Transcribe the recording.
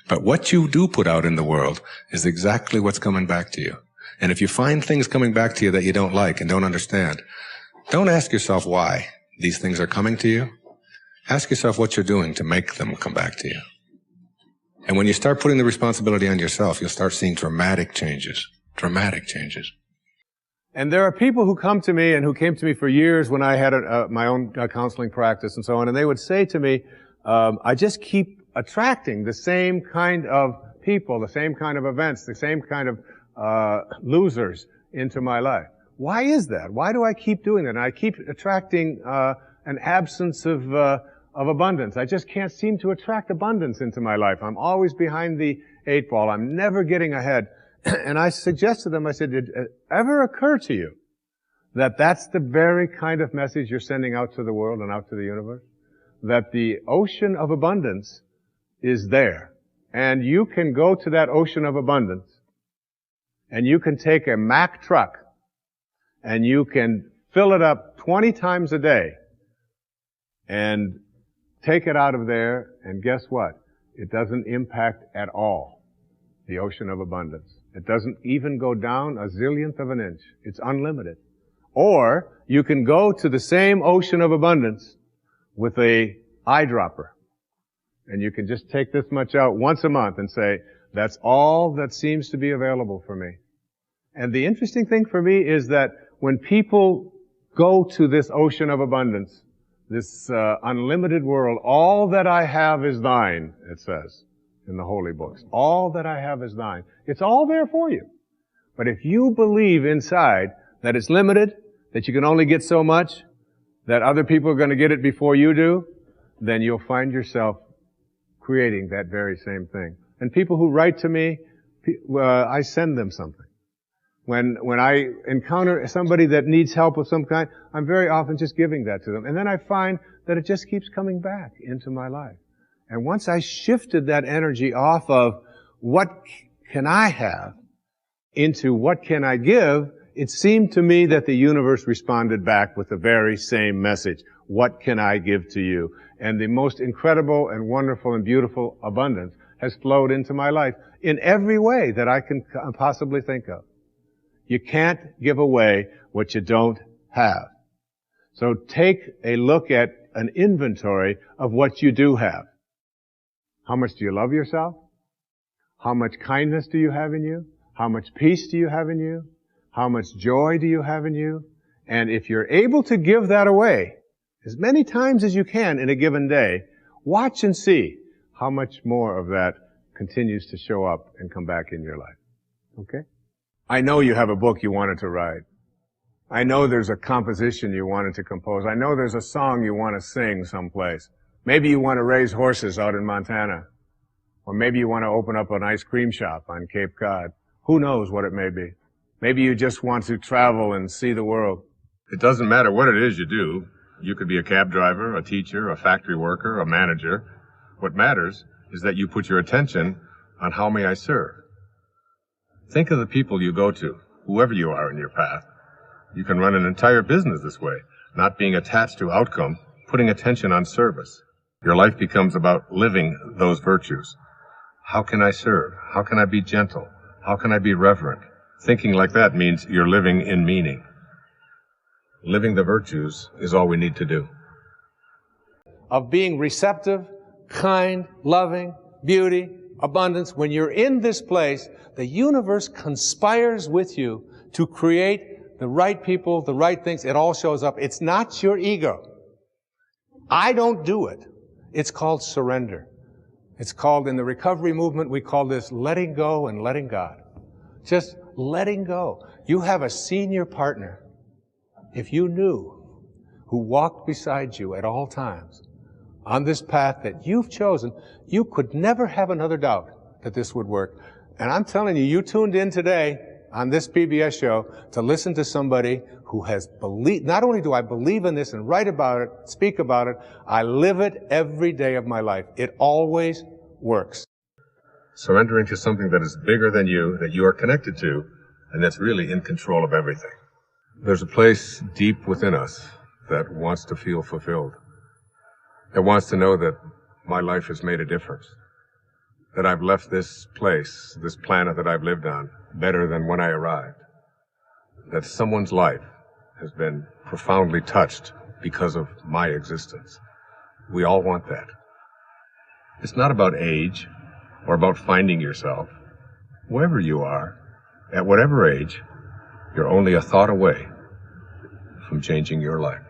But what you do put out in the world is exactly what's coming back to you. And if you find things coming back to you that you don't like and don't understand, don't ask yourself why these things are coming to you. Ask yourself what you're doing to make them come back to you. And when you start putting the responsibility on yourself, you'll start seeing dramatic changes. Dramatic changes. And there are people who come to me and who came to me for years when I had my own counseling practice and so on, and they would say to me, I just keep attracting the same kind of people, the same kind of events, the same kind of losers into my life. Why is that? Why do I keep doing that? And I keep attracting an absence of abundance. I just can't seem to attract abundance into my life. I'm always behind the 8 ball. I'm never getting ahead. And I suggested to them, I said, did it ever occur to you that that's the very kind of message you're sending out to the world and out to the universe? That the ocean of abundance is there. And you can go to that ocean of abundance and you can take a Mack truck and you can fill it up 20 times a day and take it out of there, and guess what? It doesn't impact at all the ocean of abundance. It doesn't even go down a zillionth of an inch. It's unlimited. Or you can go to the same ocean of abundance with a eyedropper. And you can just take this much out once a month and say, that's all that seems to be available for me. And the interesting thing for me is that when people go to this ocean of abundance, this unlimited world, all that I have is thine, it says in the holy books. All that I have is thine. It's all there for you. But if you believe inside that it's limited, that you can only get so much, that other people are going to get it before you do, then you'll find yourself creating that very same thing. And people who write to me, I send them something. When I encounter somebody that needs help of some kind, I'm very often just giving that to them. And then I find that it just keeps coming back into my life. And once I shifted that energy off of what can I have into what can I give, it seemed to me that the universe responded back with the very same message. What can I give to you? And the most incredible and wonderful and beautiful abundance has flowed into my life in every way that I can possibly think of. You can't give away what you don't have. So take a look at an inventory of what you do have. How much do you love yourself? How much kindness do you have in you? How much peace do you have in you? How much joy do you have in you? And if you're able to give that away as many times as you can in a given day, watch and see how much more of that continues to show up and come back in your life. Okay? I know you have a book you wanted to write. I know there's a composition you wanted to compose. I know there's a song you want to sing someplace. Maybe you want to raise horses out in Montana. Or maybe you want to open up an ice cream shop on Cape Cod. Who knows what it may be. Maybe you just want to travel and see the world. It doesn't matter what it is you do. You could be a cab driver, a teacher, a factory worker, a manager. What matters is that you put your attention on how may I serve. Think of the people you go to, whoever you are in your path. You can run an entire business this way, not being attached to outcome, putting attention on service. Your life becomes about living those virtues. How can I serve? How can I be gentle? How can I be reverent? Thinking like that means you're living in meaning. Living the virtues is all we need to do. Of being receptive, kind, loving, beauty, abundance. When you're in this place, the universe conspires with you to create the right people, the right things. It all shows up. It's not your ego. I don't do it. It's called surrender. It's called, in the recovery movement, we call this letting go and letting God. Just letting go. You have a senior partner, if you knew, who walked beside you at all times on this path that you've chosen, you could never have another doubt that this would work. And I'm telling you, you tuned in today on this PBS show to listen to somebody who has believed. Not only do I believe in this and write about it, speak about it, I live it every day of my life. It always works. Surrendering to something that is bigger than you, that you are connected to, and that's really in control of everything. There's a place deep within us that wants to feel fulfilled. That wants to know that my life has made a difference. that I've left this place, this planet that I've lived on, better than when I arrived. That someone's life has been profoundly touched because of my existence. We all want that. It's not about age or about finding yourself. Wherever you are, at whatever age, you're only a thought away from changing your life.